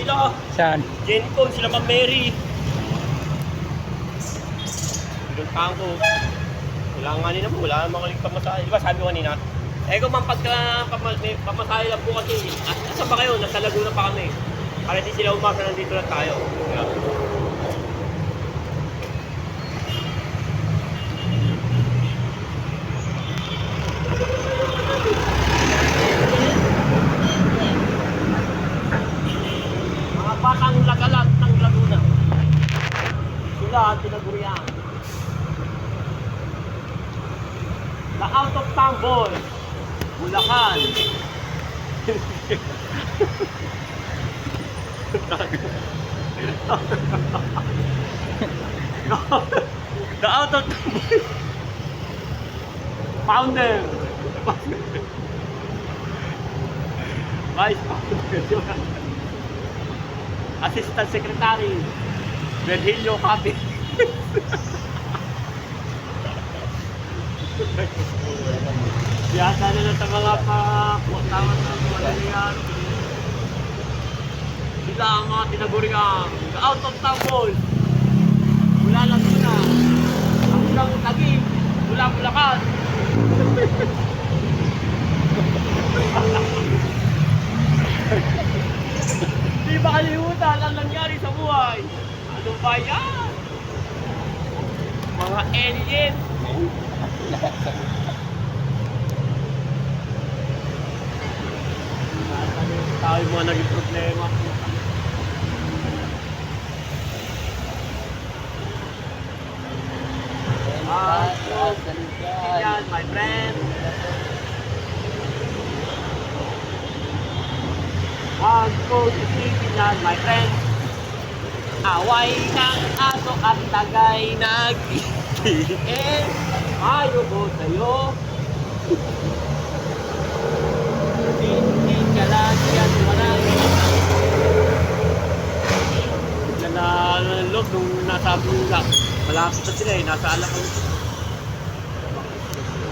sila. Saan? Gencom, sila Ma'am Mary. Pinuntahan ko. Wala nga nila mo, wala namang ulit pamasahe. Di ba sabi ko kanina? Eh kung man pagka pamasahe lang po kasi, asan ba kayo? Nasa Laguna pa kami. Para di sila umasa, nandito lang tayo. Diba? Mga batang lagalag ng Laguna. Sila ang tinagurian. The out of town boy. Bulacan. The out of town boy. Founder. Vice Founder. Assistant Secretary. Virgilio Capi. Biyasa na lang sa mga tawag ng Malalian. Sila ang mga tinaguriang out of town boys. Mula Laguna hanggang Taguig, mula Bulacan. Di ba kalimutan ang nangyari sa buhay? Ano ba yan? Mga alien. Tayo mga naging problema. Yan, my friend. Go to sleeping yan, my friend. Away ng aso at tagay nag-iitin. Ayoko sa'yo. Hindi ka lagi at marami. Bigla na loob nung nasabi nila. Malapit na sila nasa Alacant.